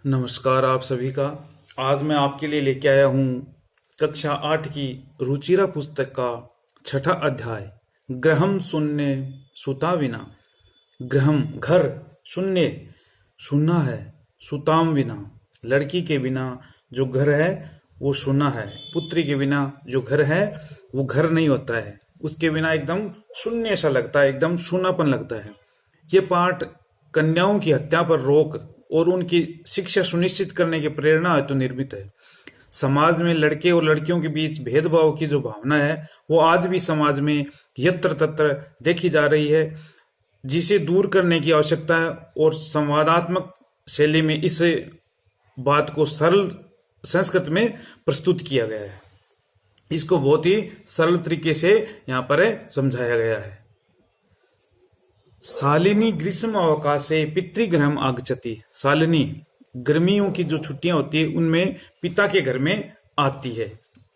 नमस्कार आप सभी का। आज मैं आपके लिए लेके आया हूँ कक्षा 8 की रुचिरा पुस्तक का छठा अध्याय ग्रहम शून्य सुता विना। ग्रहम घर, शून्य सुना है, सुताम विना लड़की के बिना जो घर है वो सुना है, पुत्री के बिना जो घर है वो घर नहीं होता है, उसके बिना एकदम शून्य सा लगता है, एकदम सूनापन लगता है। ये पाठ कन्याओं की हत्या पर रोक और उनकी शिक्षा सुनिश्चित करने की प्रेरणा हेतु निर्मित है। समाज में लड़के और लड़कियों के बीच भेदभाव की जो भावना है वो आज भी समाज में यत्र तत्र देखी जा रही है, जिसे दूर करने की आवश्यकता है। और संवादात्मक शैली में इस बात को सरल संस्कृत में प्रस्तुत किया गया है। इसको बहुत ही सरल तरीके से यहाँ पर समझाया गया है। शालिनी ग्रीष्म अवकाशे पितृगृहम आगच्छति। शालिनी गर्मियों की जो छुट्टियां होती है उनमें पिता के घर में आती है,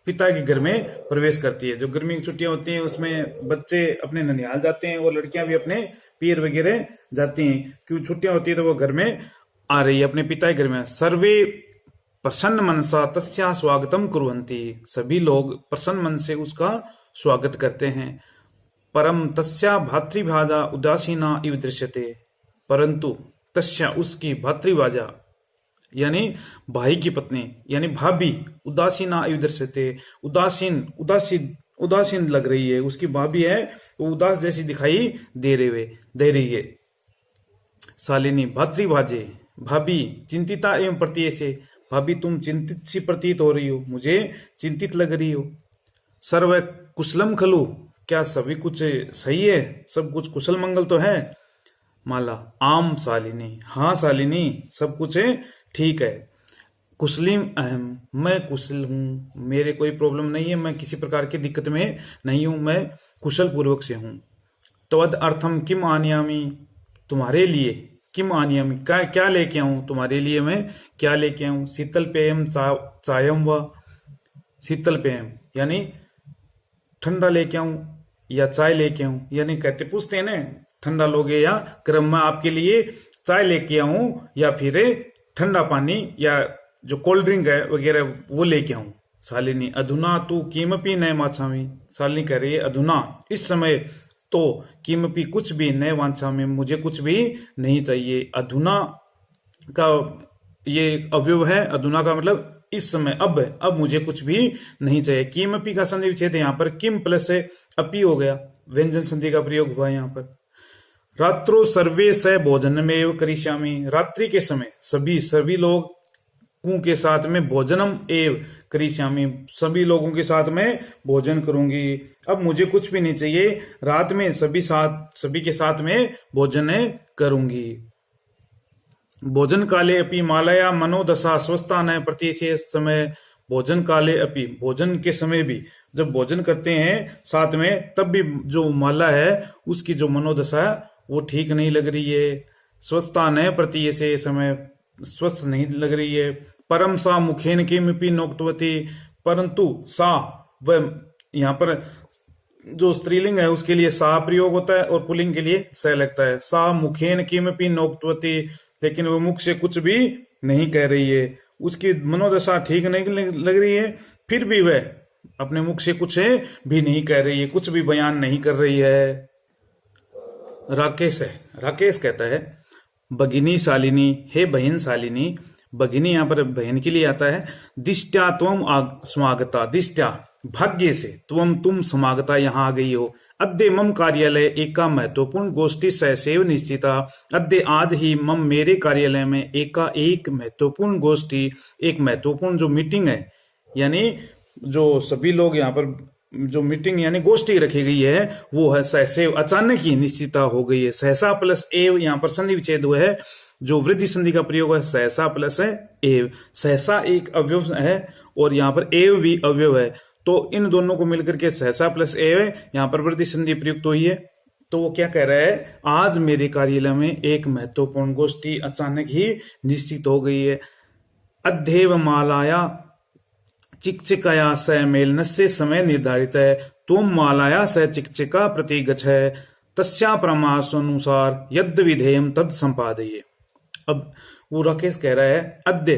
पिता के घर में प्रवेश करती है। जो गर्मी की छुट्टियां होती हैं उसमें बच्चे अपने ननिहाल जाते हैं और लड़कियां भी अपने पीर वगैरह जाती हैं, क्योंकि छुट्टियां होती है तो वो घर में आ रही है, अपने पिता के घर में। सर्वे प्रसन्न मनसा तस्या स्वागतम कुर्वन्ति। सभी लोग प्रसन्न मन से उसका स्वागत करते हैं। परम तस्या भातृभाजा उदासीना इव दृश्यते। परंतु तस्या उसकी भातृभाजा यानी भाई की पत्नी यानी भाभी उदासीना इव दृश्यते, उदासीन उदासीन उदासीन लग रही है, उसकी भाभी है वो उदास जैसी दिखाई दे रही है। शालिनी भातृभाजे, भाभी चिंतिता एवं प्रत्यय से, भाभी तुम चिंतित सी प्रतीत हो रही हो, मुझे चिंतित लग रही हो। सर्व कुशलम खलु, क्या सभी कुछ सही है, सब कुछ कुशल मंगल तो है। माला आम शालिनी, हाँ शालिनी सब कुछ ठीक है। कुशलीम अहम, मैं कुशल हूँ, मेरे कोई प्रॉब्लम नहीं है, मैं किसी प्रकार की दिक्कत में नहीं हूं, मैं कुशल पूर्वक से हूं। तवद अर्थम किम आनयामी, तुम्हारे लिए किम आनयामी क्या लेके आऊं, तुम्हारे लिए मैं क्या लेके आऊं। शीतल पेयम चायम व, शीतल पेयम यानी ठंडा लेके आऊं या चाय लेके आऊं, यानी कहते पूछते हैं ना ठंडा लोगे या गर्म, मैं आपके लिए चाय लेके आऊं या फिर ठंडा पानी या जो कोल्ड ड्रिंक है वगैरह वो लेके आऊं। शालिनी अधुना तू किमपि न वांछामि, शालिनी कह रही है अधुना इस समय तो किमपि कुछ भी न वांछामि, मुझे कुछ भी नहीं चाहिए। अधुना का ये अवयव है, अधुना का मतलब इस समय, अब मुझे कुछ भी नहीं चाहिए। किमपि का संधि विच्छेद यहाँ पर किम प्लस से अपी हो गया, व्यंजन संधि का प्रयोग हुआ यहाँ पर। रात्रो सर्वे स भोजन में करिष्यामि, रात्रि के समय सभी लोगों के साथ में भोजनम एव करिष्यामि, सभी लोगों के साथ में भोजन करूंगी। अब मुझे कुछ भी नहीं चाहिए, रात में सभी के साथ में भोजन करूंगी। भोजन काले अपि मालया मनोदशा स्वस्था न प्रत्यय समय, भोजन काले अपि भोजन के समय भी, जब भोजन करते हैं साथ में तब भी जो माला है उसकी जो मनोदशा है वो ठीक नहीं लग रही है। स्वस्था न प्रत्यय से समय स्वस्थ नहीं लग रही है। परम सा मुखेन किमपि नोक्तवती, परंतु सा वह, यहाँ पर जो स्त्रीलिंग है उसके लिए सा प्रयोग होता है और पुल्लिंग के लिए स लगता है। सा मुखेन किमपि नोक्तवती, लेकिन वो मुख से कुछ भी नहीं कह रही है, उसकी मनोदशा ठीक नहीं लग रही है, फिर भी वह अपने मुख से कुछ भी नहीं कह रही है, कुछ भी बयान नहीं कर रही है। राकेश कहता है भगिनी शालिनी, हे बहन शालिनी, भगिनी यहाँ पर बहन के लिए आता है। दिष्टा त्वम समागता, दिष्टा भाग्य से, तुम समागता यहाँ आ गई हो। अद्य मम कार्यालय एका महत्वपूर्ण गोष्ठी सैसेव निश्चिता, अद्य आज ही मम मेरे कार्यालय में एक महत्वपूर्ण गोष्ठी, एक महत्वपूर्ण जो मीटिंग है, यानी जो सभी लोग यहाँ पर जो मीटिंग यानी गोष्ठी रखी गई है वो है सहसेव, अचानक ही निश्चिता हो गई है। सहसा प्लस एव यहाँ पर संधि विच्छेद हुआ है, जो वृद्धि संधि का प्रयोग है सहसा प्लस है एव। सहसा एक अवयव है और यहाँ पर एव भी अवयव है, तो इन दोनों को मिलकर के सहसा प्लस एव यहाँ पर वृद्धि संधि प्रयुक्त हुई है। तो वो क्या कह रहा है, आज मेरे कार्यालय में एक महत्वपूर्ण गोष्ठी अचानक ही निश्चित हो गई है। अध्येव मालाया चिकचिकाया स मेलनस्य समय निर्धारित है, तुम मालाया स चिकचिका प्रति गच्छ है, तस्या प्रमासनुसार यद विधेयम तद संपादये। अब वो राकेश कह रहा है अद्य,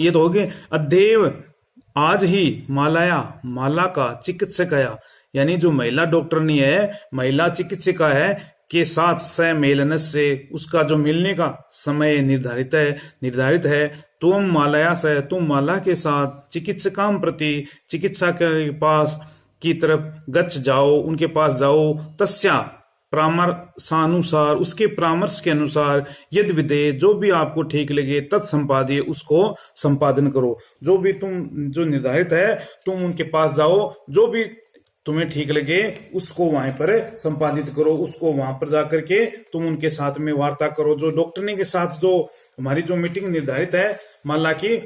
ये तो हो गए अद्येव, आज ही मालाया, माला का चिकित्सकया, यानी जो महिला डॉक्टरनी है, महिला चिकित्सिका है, के साथ सम्मेलन से, उसका जो मिलने का समय निर्धारित है। तुम मालया से, तुम माला के साथ चिकित्सकाम प्रति, चिकित्सा के पास की तरफ गच्छ जाओ, उनके पास जाओ, तस्या परामर्शानुसार, उसके परामर्श के अनुसार, यद विधेय, जो भी आपको ठीक लगे, तत्संपादीय, उसको संपादन करो। जो भी तुम जो निर्धारित है तुम उनके पास जाओ, जो भी तुम्हें ठीक लगे उसको वहां पर संपादित करो, उसको वहां पर जाकर के तुम उनके साथ में वार्ता करो। जो डॉक्टरनी के साथ जो हमारी जो मीटिंग निर्धारित है माला की,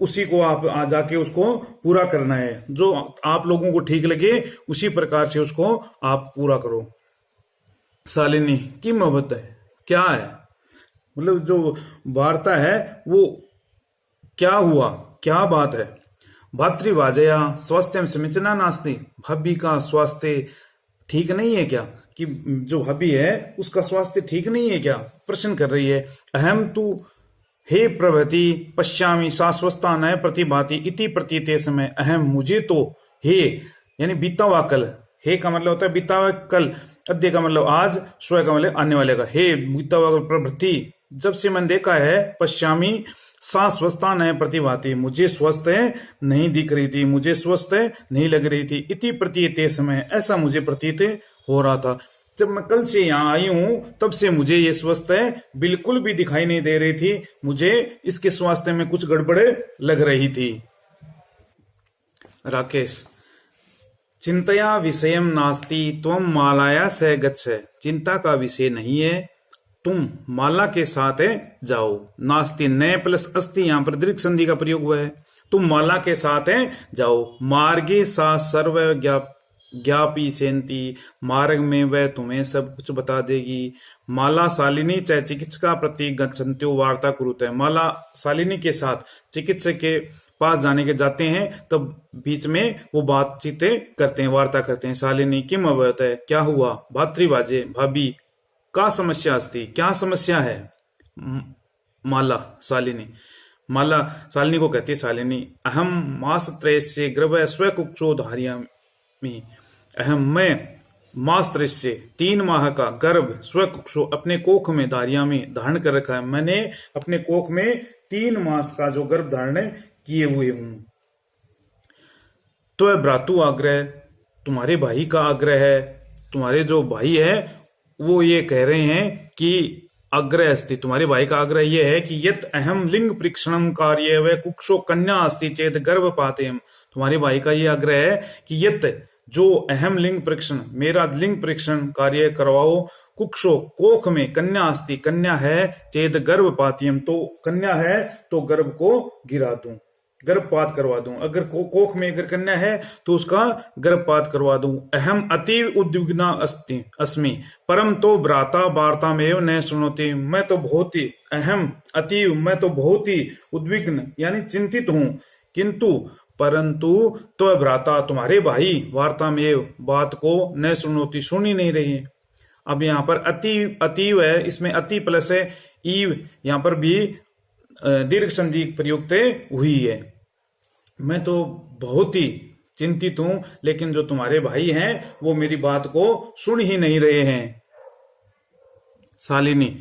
उसी को आप आ जाके उसको पूरा करना है। जो आप लोगों को ठीक लगे उसी प्रकार से उसको आप पूरा करो। शालिनी की मोहब्बत है क्या है, मतलब जो वार्ता है वो क्या हुआ, क्या बात है। भातृवाजया स्वास्थ्य समीचना नास्ति, भाभी का स्वास्थ्य ठीक नहीं है क्या, कि जो भाभी है उसका स्वास्थ्य ठीक नहीं है क्या, प्रश्न कर रही है। अहम तू हे प्रभति पश्यामी शाश्वस्ता न प्रतिभाति इति प्रतीते समय, अहम मुझे तो, हे यानी बीता हुआ कल, हे का मतलब होता है बीता हुआ कल, अद्य का मतलब आज, स्व का मतलब आने वाले का, हे बीता हुआ प्रभृति, जब से मैंने देखा है, पश्यामी शाश्वस्ता न प्रतिभाति, मुझे स्वस्थ नहीं दिख रही थी, मुझे स्वस्थ नहीं लग रही थी, इति प्रतीते समय, ऐसा मुझे प्रतीत हो रहा था। जब मैं कल से यहाँ आई हूं तब से मुझे ये स्वस्थ बिल्कुल भी दिखाई नहीं दे रही थी, मुझे इसके स्वास्थ्य में कुछ गड़बड़ लग रही थी। राकेश चिंतया विषयम नास्ति त्वम मालाया से गच्छ, चिंता का विषय नहीं है, तुम माला के साथ जाओ। नास्ति न प्लस अस्ति, यहां पर दीर्घ संधि का प्रयोग हुआ है। तुम माला के साथ जाओ। मार्गे सा सर्व ज्ञापी सेंती, मार्ग में वह तुम्हें सब कुछ बता देगी। माला शालिनी च चिकित्सका प्रति गच्छन्त्यो वार्ता कुरुते, माला शालिनी के साथ चिकित्सक के पास जाते हैं तब बीच में वो बातचीत करते हैं, वार्ता करते हैं। शालिनी किम अभवत है, क्या हुआ। भातृवाजे भाभी का समस्या अस्ति, क्या समस्या है। माला शालिनी को कहती है, शालिनी अहम मास त्रयस्य गर्भ स्व कुक्षो धारयामि, अहम मैं मास त्रयस्य 3 माह का गर्भ स्व कुक्षो अपने कोख में धारयामि धारण कर रखा है, मैंने अपने कोख में 3 मास का जो गर्भ धारण किए हुए हूं। तो भ्रातु आग्रह, तुम्हारे भाई का आग्रह है, तुम्हारे जो भाई है वो ये कह रहे हैं कि आग्रह अस्ति, तुम्हारे भाई का आग्रह ये है कि यत अहम लिंग परीक्षणम कार्य व कुक्षो कन्या अस्ति चेत गर्भपातेम, तुम्हारे भाई का ये आग्रह है कि यत जो अहम लिंग परीक्षण, मेरा लिंग परीक्षण कार्य करवाओ, कुक्षो कोख में कन्या अस्ति, कन्या है, चेत गर्भपातियम तो कन्या है तो गर्भ को गिरा दूं, गर्भपात करवा दूं। अगर कोख में अगर कन्या है तो उसका गर्भपात करवा दूं। अहम अतीव उद्विग्ना अस्मि परम तो भ्राता वार्ता में न सुनोती, मैं तो बहुत ही अहम अतीव, मैं तो बहुत ही उद्विग्न यानी चिंतित हूं, किंतु परंतु तो भ्राता तुम्हारे भाई वार्ता में बात को न सुनोती, सुन ही नहीं रही है। अब यहाँ पर अतीव है, इसमें अति प्लस है ईव, यहाँ पर भी दीर्घ संधि प्रयुक्त हुई है। मैं तो बहुत ही चिंतित हूं, लेकिन जो तुम्हारे भाई हैं वो मेरी बात को सुन ही नहीं रहे हैं। शालिनी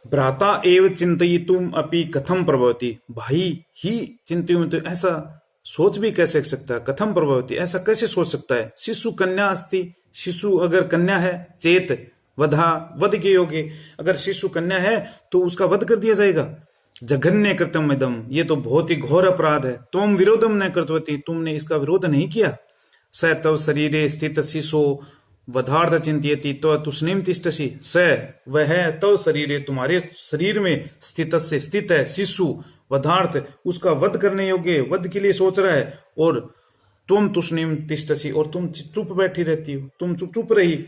भ्राता एव चिंतयितुम अपि कथम प्रभवति, भाई ही चिंतित, तो ऐसा सोच भी कैसे सकता है। कथम प्रभवति, ऐसा कैसे सोच सकता है। शिशु कन्या अस्ति, शिशु अगर कन्या है, चेत वध के योग्य, अगर शिशु कन्या है तो उसका वध कर दिया जाएगा। जघन्य कृतम इदम, ये तो बहुत ही घोर अपराध है। तुम विरोधम न कृतवती, तुमने इसका विरोध नहीं किया। स तव शरीरे स्थित शिशो वधार्थ चिंतयति तो तुष्णिम तिष्ठसि, स वह तव शरीरे तुम्हारे शरीर में स्थित है, शिशु वधार्थ उसका वध करने योग्य, वध के लिए सोच रहा है, और तुम तुष्णिम तिष्ठसि और तुम चुप बैठी रहती हो, तुम चुप रही,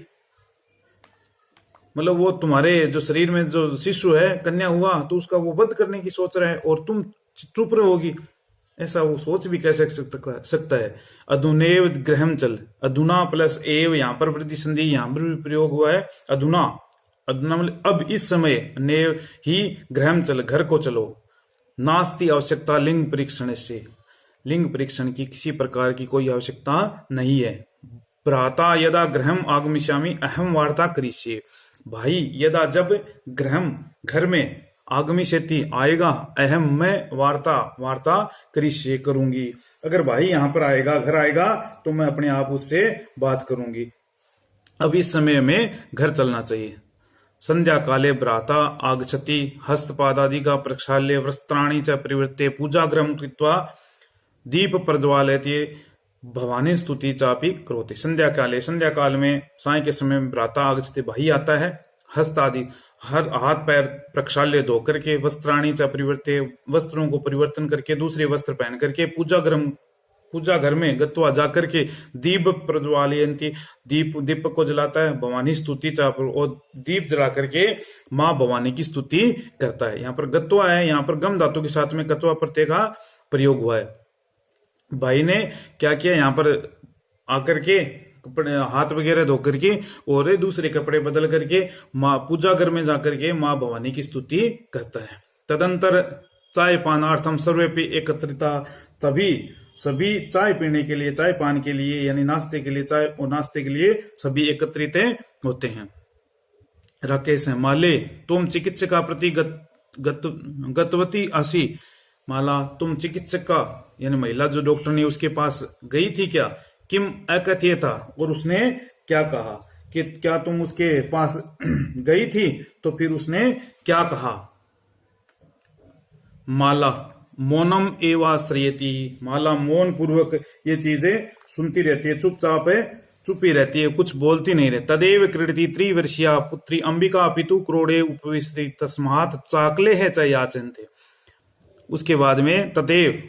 मतलब वो तुम्हारे जो शरीर में जो शिशु है, कन्या हुआ तो उसका वो वध करने की सोच रहा है और तुम चुप रहोगी, ऐसा वो सोच भी कैसे सकता है। अधुनेव ग्रहम चल, अधुना प्लस एव, यहाँ पर वृद्धि संधि यहाँ पर भी प्रयोग हुआ है। अधुना अधुना मतलब अब इस समय ने ही गृहम चल, घर को चलो। नास्ति आवश्यकता लिंग परीक्षण से, लिंग परीक्षण की किसी प्रकार की कोई आवश्यकता नहीं है। भ्राता यदा गृहम आगमिष्यामि अहम वार्ता करिष्ये, भाई यदा जब गृहम घर में आगमिष्यति आएगा, अहम मैं वार्ता करिष्ये करूंगी। अगर भाई यहां पर आएगा, घर आएगा, तो मैं अपने आप उससे बात करूंगी। अब इस समय में घर चलना चाहिए। संध्या काले भ्राता आगच्छति हस्तपादादि का प्रक्षाल्य वस्त्राणि च परिवृत्ते पूजाग्रहं कृत्वा दीप प्रज्वालयति भवानी स्तुति चापी करोति। संध्या काले, संध्या काल में साय के समय में भ्राता आगच्छति, भाई आता है, हस्त आदि हर हाथ पैर प्रक्षाल्य धो करके वस्त्राणि च परिवर्ते, वस्त्रों को परिवर्तन करके दूसरे वस्त्र पहन करके पूजा घर में गत्वा जाकर के दीप प्रज्वालयन्ति, दीपक को जलाता है, भवानी स्तुति चाप, और दीप जला करके माँ भवानी की स्तुति करता है। यहाँ पर गत्वा है, यहाँ पर गम धातु के साथ में गत्वा प्रत्यय का प्रयोग हुआ है। भाई ने क्या किया, यहाँ पर आकर के कपड़े हाथ वगैरह धो करके और दूसरे कपड़े बदल करके माँ पूजा घर में जाकर के माँ भवानी की स्तुति करता है। तदंतर चाय पानार्थम सर्वे एकत्रिता, तभी सभी चाय पीने के लिए, चाय पान के लिए यानी नाश्ते के लिए, चाय और नाश्ते के लिए सभी एकत्रित होते हैं। राकेश है, माले तुम चिकित्सका प्रति गतवती आसी, माला तुम चिकित्सका यानी महिला जो डॉक्टर ने उसके पास गई थी क्या, किम अकथ्य था, और उसने क्या कहा कि क्या तुम उसके पास गई थी, तो फिर उसने क्या कहा। माला मौनम एवाश्रयति, माला मौन पूर्वक ये चीजें सुनती रहती है, चुपचाप है, चुपी रहती है, कुछ बोलती नहीं रहती। तदेव क्रीडति त्रिवर्षीया पुत्री अंबिका पितु क्रोड़े उपविशति तस्मात् चाकले है च याचन्ते। उसके बाद में तदेव,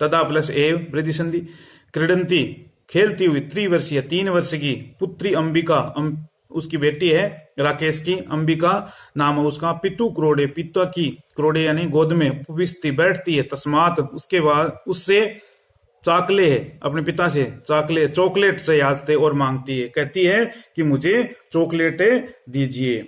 तदा प्लस एव वृद्धि संधि, क्रीडंती खेलती हुई, त्रिवर्षीय 3 वर्ष की, पुत्री अंबिका उसकी बेटी है राकेश की, अंबिका नाम है उसका, पितु क्रोड़े पिता की, क्रोड़े यानी गोद में, उपविष्टि बैठती है, तस्मात उसके बाद उससे, चाकले है अपने पिता से, चाकले चॉकलेट से याचते और मांगती है, कहती है कि मुझे चॉकलेट दीजिए।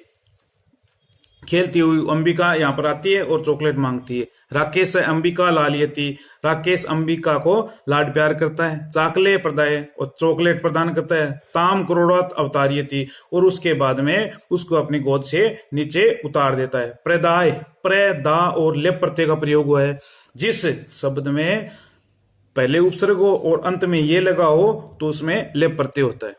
खेलती हुई अंबिका यहाँ पर आती है और चॉकलेट मांगती है। राकेश अंबिका लालियती, राकेश अंबिका को लाड प्यार करता है। चाकले प्रदाय और चॉकलेट प्रदान करता है। ताम क्रोड़ात अवतारियती, और उसके बाद में उसको अपनी गोद से नीचे उतार देता है। प्रदाय, प्रदा और लेप प्रत्यय का प्रयोग हुआ है। जिस शब्द में पहले उपसर्ग हो और अंत में ये लगा हो तो उसमें लेप प्रत्यय होता है।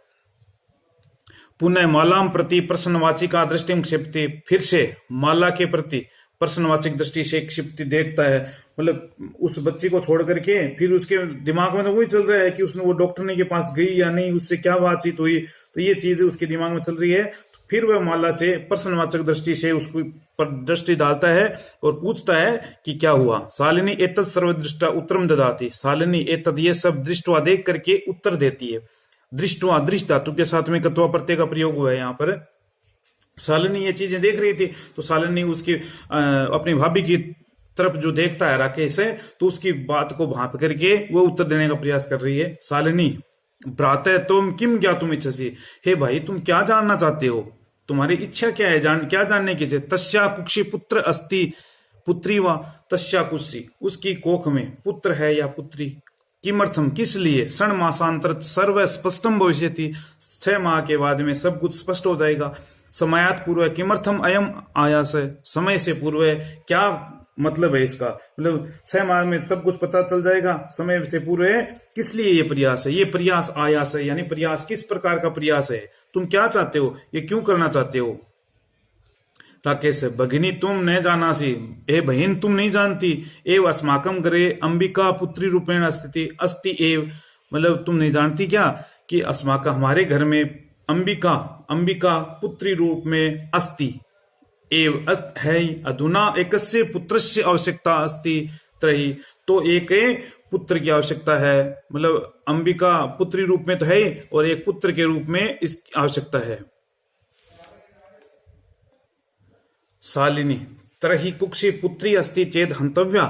पुनः मालाम प्रति प्रश्नवाचिका दृष्टि क्षिप्ति, फिर से माला के प्रति प्रश्नवाचक दृष्टि से क्षिप्ति देखता है, मतलब उस बच्ची को छोड़ करके फिर उसके दिमाग में तो वही चल रहा है कि उसने वो डॉक्टर के पास गई या नहीं, उससे क्या बातचीत हुई, तो ये चीजें उसके दिमाग में चल रही है। तो फिर वह माला से प्रश्नवाचक दृष्टि से उसको पर दृष्टि डालता है और पूछता है कि क्या हुआ। शालिनी एतत् सर्वदृष्टा उत्तरम ददाती, शालिनी एतत् ये सब दृष्टवा देख करके उत्तर देती है। दृष्टवा, दृष्ट धातु के साथ में कत्वा प्रत्यय का प्रयोग हुआ है यहाँ पर। शालिनी ये चीजें देख रही थी तो शालिनी उसकी अपनी भाभी की तरफ जो देखता है राकेश है, तो उसकी बात को भांप करके वो उत्तर देने का प्रयास कर रही है। शालिनी भ्राता तुम किम क्या तुम इच्छा सी, हे भाई तुम क्या जानना चाहते हो, तुम्हारी इच्छा क्या है, क्या जानने की है। तस्या कुक्षी पुत्र अस्ति पुत्री व तस्या कुक्षी, उसकी कोख में पुत्र है या पुत्री। किमर्थम, किस लिए। क्षण मासांतर सर्व स्पष्टम भविष्यति, 6 माह के बाद में सब कुछ स्पष्ट हो जाएगा। समयात पूर्व, किमर्थम अयम आयास है, समय से पूर्व है, क्या मतलब है इसका, मतलब 6 माह में सब कुछ पता चल जाएगा, समय से पूर्व है, किस लिए ये प्रयास है। ये प्रयास आयास है, यानी प्रयास किस प्रकार का प्रयास है, तुम क्या चाहते हो, ये क्यों करना चाहते हो। राकेश, भगिनी तुम न जाना सी, ए बहन तुम नहीं जानती। एव अस्माकम करे अंबिका पुत्री रूपेण अस्ति अस्ति एव, मतलब तुम नहीं जानती क्या कि अस्माका हमारे घर में अंबिका, अंबिका पुत्री रूप में अस्ति एव है। अधुना एकस्य पुत्रस्य आवश्यकता अस्ति त्रयी, तो एक पुत्र की आवश्यकता है, मतलब अंबिका पुत्री रूप में तो है और एक पुत्र के रूप में इसकी आवश्यकता है। शालिनी तरही कुक्षी पुत्री अस्ति चेत हंतव्या,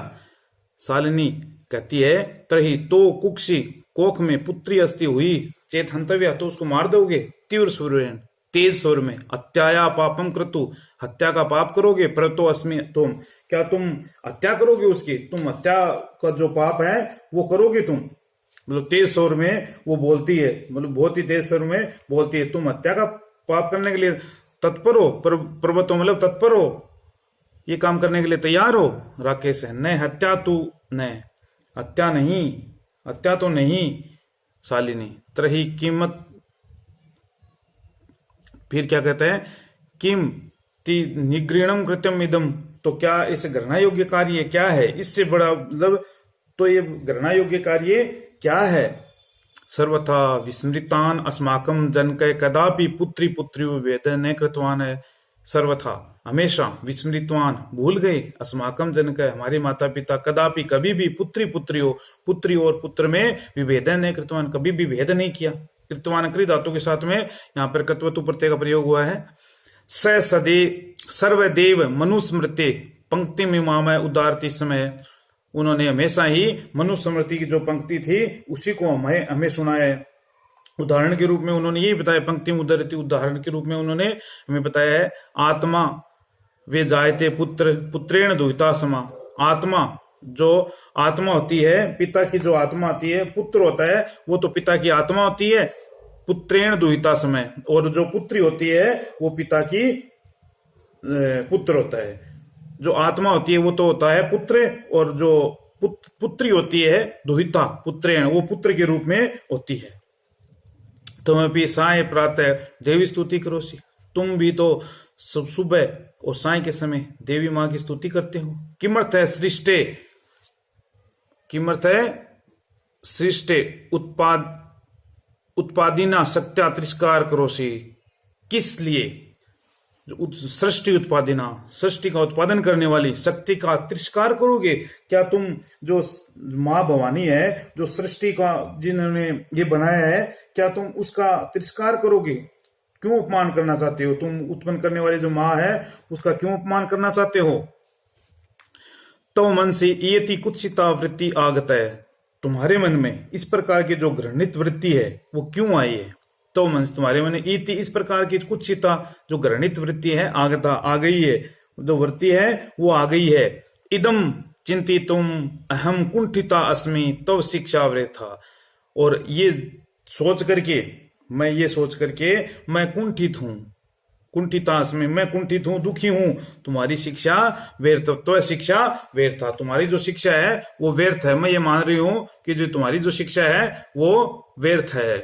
शालिनी कहती है तरही तो कुक्षी कोख में पुत्री अस्ति हुई चेत हंतव्या, तो उसको मार दोगे। तीव्र सूर्यन तेज स्वर में, हत्याया पापम क्रतु, हत्या का पाप करोगे, परतो अस्मि तुम, क्या तुम हत्या करोगे उसकी, तुम हत्या का जो पाप है वो करोगे तुम। मतलब तेज स्वर में वो बोलती है, मतलब बहुत ही तेज स्वर में बोलती है, तुम हत्या का पाप करने के लिए तत्पर हो, पर्वतो मतलब तत्पर हो, ये काम करने के लिए तैयार हो। राकेश है, न हत्या तू, न हत्या नहीं, हत्या तो नहीं शालिनी, त्रही कीमत, फिर क्या कहते हैं, किम ती निगृणम कृत्यम इदम, तो क्या इस घृणा योग्य कार्य क्या है, इससे बड़ा मतलब, तो ये घृणा योग्य कार्य क्या है। सर्वथा विस्मृतान अस्माकम जनक कदापि पुत्री पुत्री वेद न कृतवान है, सर्वथा हमेशा, विस्मृतवान भूल गए, अस्माकम जनक हमारे माता पिता, कदापि कभी भी, पुत्री पुत्रियों पुत्री और पुत्र में विभेदन नहीं कृतवान, कभी भी भेद नहीं किया। कृतवान क्री धातु के साथ में यहाँ पर कत्वतु प्रत्यय का प्रयोग हुआ है। स सदे सर्वदेव मनुस्मृति पंक्ति मीमामय उदारती समय, उन्होंने हमेशा ही मनुस्मृति की जो पंक्ति थी उसी को हमें सुनाया है। उदाहरण के रूप में उन्होंने यही बताया, पंक्ति उदरती, उदाहरण के रूप में उन्होंने हमें बताया है, आत्मा वे जायते पुत्र पुत्रेण दुहिता समा, आत्मा जो आत्मा होती है, पिता की जो आत्मा होती है, पुत्र होता है वो तो पिता की आत्मा होती है, पुत्रेण दुहिता समय, और जो पुत्री होती है वो पिता की पुत्र होता है। जो आत्मा होती है वो तो होता है पुत्र, और जो पुत्री होती है दुहिता पुत्रेण, वो पुत्र के रूप में होती है। तुम्हें साय प्रातः देवी स्तुति करोसी, तुम भी तो सुबह और साय के समय देवी माँ की स्तुति करते हो। किमर्थ है सृष्टे, किमर्थ है सृष्टे उत्पादिना सत्या तिरस्कार करोसी, किस लिए, सृष्टि उत्पादिना, सृष्टि का उत्पादन करने वाली शक्ति का तिरस्कार करोगे। क्या तुम जो माँ भवानी है, जो सृष्टि का जिन्होंने ये बनाया है, क्या तुम उसका तिरस्कार करोगे, क्यों अपमान करना चाहते हो, तुम उत्पन्न करने वाली जो माँ है उसका क्यों अपमान करना चाहते हो। तो मन से ये कुत्सिता वृत्ति आगत है, तुम्हारे मन में इस प्रकार की जो घृणित वृत्ति है वो क्यों आई है। तो मन तुम्हारे मन इति, इस प्रकार की कुत्सिता जो घृणित वृत्ति है आगता, आ गई है, जो वृत्ति है वो आ गई है। इदम चिंतितुम अहम कुंठिता अस्मि तव शिक्षा वृथा, और ये सोच करके, मैं ये सोच करके मैं कुंठित हूं, कुंठिता अस्मि, मैं कुंठित हूं, दुखी हूं, तुम्हारी शिक्षा व्यर्थ, तो शिक्षा व्यर्था, तुम्हारी जो शिक्षा है वो व्यर्थ है। मैं ये मान रही हूं कि जो तुम्हारी जो शिक्षा है वो व्यर्थ है।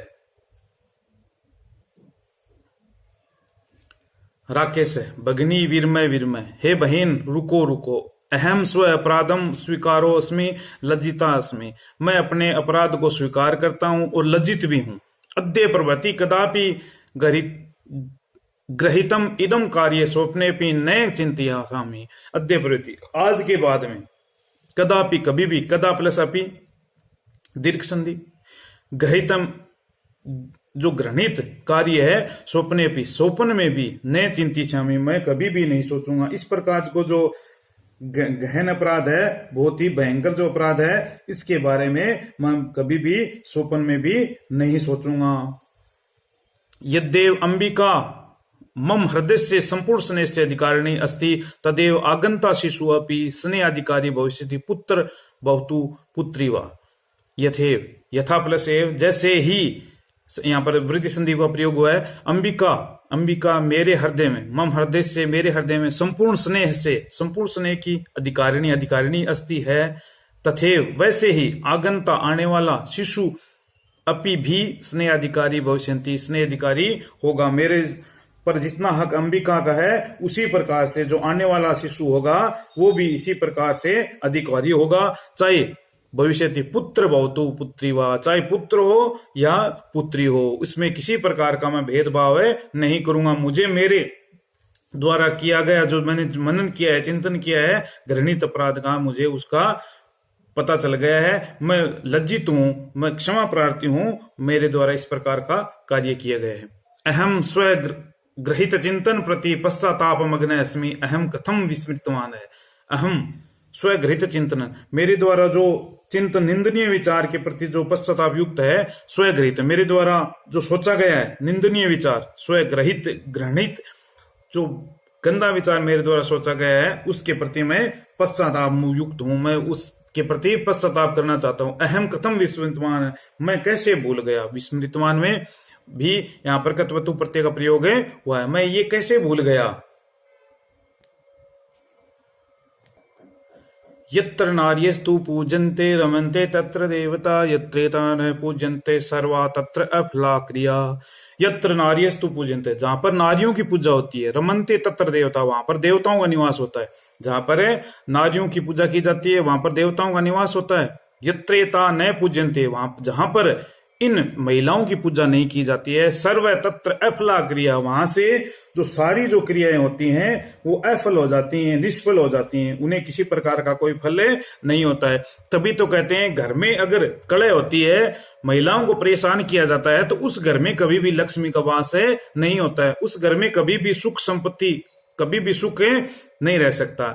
राकेश है, भगनी विरमय विरमय, हे बहन रुको रुको, अहम स्व अपराधम स्वीकारो अस्मि लज्जिता अस्मि, मैं अपने अपराध को स्वीकार करता हूं और लज्जित भी हूं। अद्य प्रभृति कदापि ग्रहितम इदम कार्य स्वप्ने भी नए चिंतिया कामी, अद्य प्रभृति आज के बाद में, कदापि कभी भी, कदा प्लस अपि दीर्घ संधि, ग्रहितम जो घृणित कार्य है, स्वप्ने भी, स्वप्न में भी, नए चिंती छामी, मैं कभी भी नहीं सोचूंगा। इस प्रकार को जो गहन अपराध है, बहुत ही भयंकर जो अपराध है, इसके बारे में मैं कभी भी स्वप्न में भी नहीं सोचूंगा। यद्देव अंबिका मम हृदय से संपूर्ण स्नेह से अधिकारिणी अस्ति तदेव आगंता शिशु अपि स्नेह अधिकारी भविष्यति पुत्र बहुतु पुत्री वा, यथेव यथा प्लस एव, जैसे ही, यहाँ पर वृद्धि संधि का प्रयोग हुआ है। अंबिका, अंबिका मेरे हृदय में, मम हृदय से, मेरे हृदय में, संपूर्ण स्नेह से, संपूर्ण स्नेह की अधिकारिणी, अधिकारिणी अस्ति है, तथेव वैसे ही, आगंता आने वाला, शिशु अपि भी स्नेह अधिकारी भविष्यन्ति स्नेह अधिकारी होगा। मेरे पर जितना हक अंबिका का है उसी प्रकार से जो आने वाला शिशु होगा वो भी इसी प्रकार से अधिकारी होगा, चाहे भविष्य पुत्र बहुतु पुत्री वा, चाहे पुत्र हो या पुत्री हो, इसमें किसी प्रकार का मैं भेदभाव नहीं करूंगा। मुझे मेरे द्वारा किया गया, जो मैंने मनन किया है, चिंतन किया है घृणित अपराध का, मुझे उसका पता चल गया है, मैं लज्जित हूं, मैं क्षमा प्रार्थी हूं, मेरे द्वारा इस प्रकार का कार्य किया गया है। अहम स्व ग्रहित चिंतन प्रति पश्चाताप मग्न अस्मि, अहम कथम विस्मृतवान है, अहम स्वगृहित चिंतन, मेरे द्वारा जो चिंतन निंदनीय विचार के प्रति जो पश्चाताप युक्त है, स्वगृहित मेरे द्वारा जो सोचा गया है निंदनीय विचार, स्वगृहित घृणित जो गंदा विचार मेरे द्वारा सोचा गया है उसके प्रति मैं पश्चाताप युक्त हूं, मैं उसके प्रति पश्चाताप करना चाहता हूं। अहम कथम विस्मृतवान है, मैं कैसे भूल गया। विस्मृतवान में भी यहां पर कत्वतु प्रत्यय का प्रयोग है हुआ है, मैं ये कैसे भूल गया। यत्र नार्यस्तु पूजन्ते रमन्ते तत्र देवता, यत्रेता न पूजन्ते सर्वा तत्र अफला क्रिया। यत्र नार्यस्तु पूजन्ते, जहां पर नारियों की पूजा होती है, रमन्ते तत्र देवता, वहां पर देवताओं का निवास होता है। जहां पर नारियों की पूजा की जाती है वहां पर देवताओं का निवास होता है। यत्रेता न पूजन्ते, वहां जहां पर इन महिलाओं की पूजा नहीं की जाती है, सर्व तत्र अफला क्रिया, वहां से जो सारी जो क्रियाएं होती हैं वो अफल हो जाती हैं, निष्फल हो जाती हैं, उन्हें किसी प्रकार का कोई फल नहीं होता है। तभी तो कहते हैं घर में अगर कलह होती है, महिलाओं को परेशान किया जाता है, तो उस घर में कभी भी लक्ष्मी का वास नहीं होता है, उस घर में कभी भी सुख संपत्ति, कभी भी सुख नहीं रह सकता।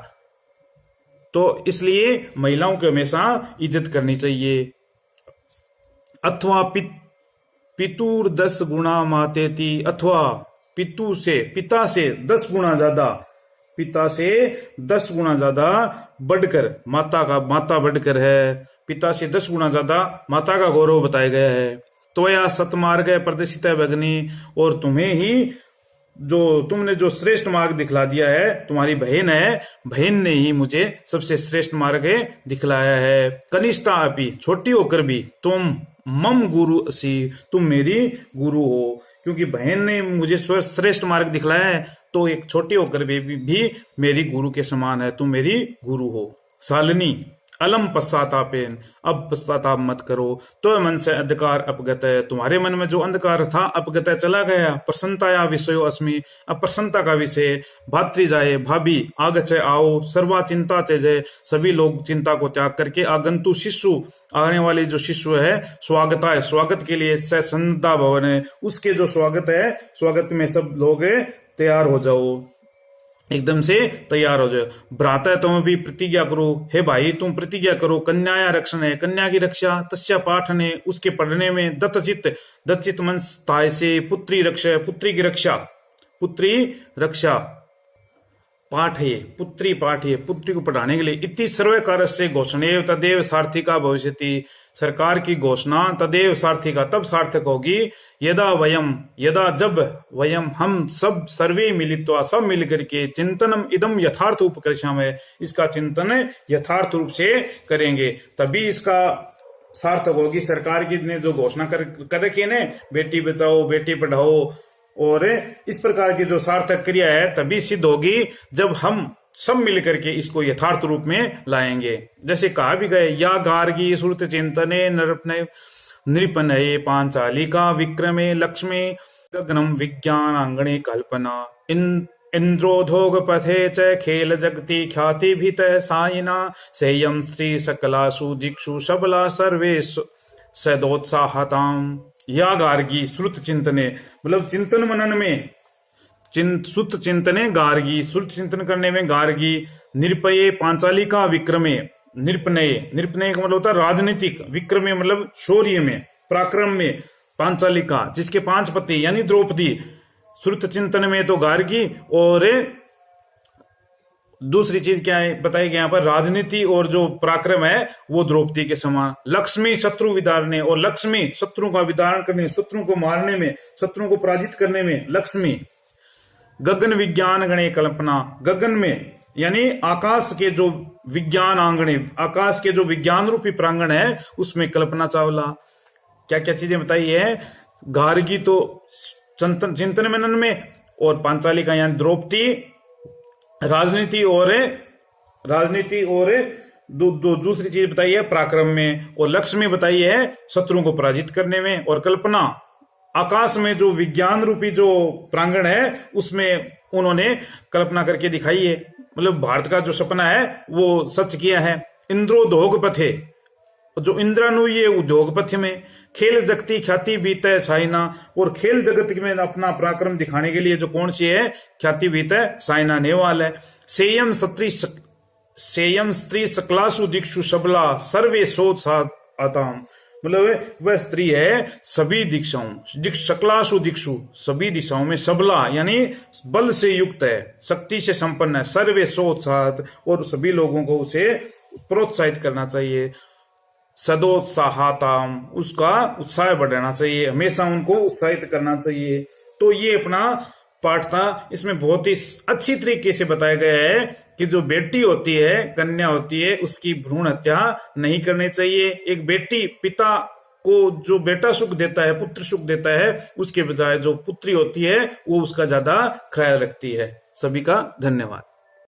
तो इसलिए महिलाओं की हमेशा इज्जत करनी चाहिए। अथवा पितुर 10 गुणा मातेति, अथवा पिता से 10 गुणा ज्यादा, पिता से 10 गुणा ज्यादा बढ़कर माता बढ़कर है, पिता से 10 गुणा ज्यादा माता का गौरव बताया गया है। तो या सतमार्ग प्रदर्शित है भगनी, और तुम्हें ही तुमने जो श्रेष्ठ मार्ग दिखला दिया है, तुम्हारी बहन है, बहन ने ही मुझे सबसे श्रेष्ठ मार्ग दिखलाया है। कनिष्ठा अपि, छोटी होकर भी, तुम मम गुरु सी, तुम मेरी गुरु हो, क्योंकि बहन ने मुझे श्रेष्ठ मार्ग दिखलाया है, तो एक छोटी होकर भी मेरी गुरु के समान है, तुम मेरी गुरु हो। शालिनी अलम पश्चातापेन, अब पश्चाताप मत करो। तो मन से अंधकार अपगत है, तुम्हारे मन में जो अंधकार था अपगत है, चला गया। प्रसन्नताया विषयो अस्मि, अब प्रसन्नता का विषय। भातृ जाए, भाभी आगच्छे आओ, सर्वा चिंता त्यजे, सभी लोग चिंता को त्याग करके, आगंतु शिशु, आने वाले जो शिशु है, स्वागत है, स्वागत के लिए सन्नता भवन है, उसके जो स्वागत है, स्वागत में सब लोग तैयार हो जाओ, एकदम से तैयार हो जाओ। भ्राता तुम भी प्रतिज्ञा करो, हे भाई तुम प्रतिज्ञा करो। कन्याया रक्षण है, कन्या की रक्षा। तस्या पाठने, उसके पढ़ने में। दत्तचित मन स्थाय से। पुत्री रक्षा, पुत्री की रक्षा, पुत्री रक्षा। पाठये, पुत्री पाठये, पुत्री को पढ़ाने के लिए। इति सर्वकार से घोषणेव तदेव सार्थिका भविष्यति, सरकार की घोषणा तदेव सार्थिका, तब सार्थक होगी। यदा जब वयम हम सब सर्वे मिलित्वा, सब मिलकर के, चिंतनम इदम यथार्थ उपकर्षामः, इसका चिंतन यथार्थ रूप से करेंगे, तभी इसका सार्थक होगी। सरकार की ने जो घोषणा कर रखी है ना, बेटी बचाओ बेटी पढ़ाओ, और इस प्रकार की जो सार्थक क्रिया है तभी सिद्ध होगी जब हम सब मिलकर के इसको यथार्थ रूप में लाएंगे। जैसे कहा भी गए, या गार्गी श्रुत चिंतने नृपनये पांचालिका विक्रमे लक्ष्मी गगनम विज्ञान आंगणे कल्पना इंद्रोधोग पथे च खेल जगति ख्याति भीत साइना सेयम श्री सकलासु दिक्षु सबला सर्वे सदोत्साहताम। या गार्गी श्रुत चिंतने, मतलब चिंतन मनन में, श्रुत चिंतने गार्गी, श्रुत चिंतन करने में गार्गी। निरपये पांचालिका विक्रमे, निरपनये, निरपनये का मतलब होता है राजनीतिक, विक्रमे मतलब शौर्य में, पराक्रम में। पांचालिका जिसके 5 पति यानी द्रौपदी। श्रुत चिंतन में तो गार्गी, और दूसरी चीज क्या है बताई गई यहाँ पर, राजनीति और जो पराक्रम है वो द्रौपदी के समान। लक्ष्मी शत्रु विदारणे, और लक्ष्मी शत्रु का विदारण करने, शत्रु को मारने में, शत्रु को पराजित करने में लक्ष्मी। गगन विज्ञान गणे कल्पना, गगन में यानी आकाश के जो विज्ञान आंगणे, आकाश के जो विज्ञान रूपी प्रांगण है उसमें कल्पना चावला। क्या क्या चीजें बताई है। गार्गी तो चिंतन मनन में, और पांचालिका यानी द्रौपदी राजनीति और दूसरी चीज बताई है पराक्रम में, और लक्ष्मी बताई है शत्रुओं को पराजित करने में, और कल्पना आकाश में जो विज्ञान रूपी जो प्रांगण है उसमें उन्होंने कल्पना करके दिखाई है। मतलब भारत का जो सपना है वो सच किया है। इंद्रोधोग पथे, जो इंद्रानुई है उद्योग पथ में। खेल जगती ख्याति बीते साइना, और खेल जगत में अपना पराक्रम दिखाने के लिए जो कौन सी है, ख्याति बीते साइना नेवाल है। सेयम स्त्री सकलासु दिक्षु सबला सर्वे सोत्साहताम, मतलब वह स्त्री है सभी दिशाओं, सकलासु दिक्षु सभी दिशाओं में, सबला यानी बल से युक्त है, शक्ति से संपन्न है, सर्वे सोत्साहत और सभी लोगों को उसे प्रोत्साहित करना चाहिए, सदोत्साहताम उसका उत्साह बढ़ाना चाहिए, हमेशा उनको उत्साहित करना चाहिए। तो ये अपना पाठ था, इसमें बहुत ही अच्छी तरीके से बताया गया है कि जो बेटी होती है, कन्या होती है, उसकी भ्रूण हत्या नहीं करनी चाहिए। एक बेटी पिता को जो बेटा सुख देता है, पुत्र सुख देता है, उसके बजाय जो पुत्री होती है वो उसका ज्यादा ख्याल रखती है। सभी का धन्यवाद।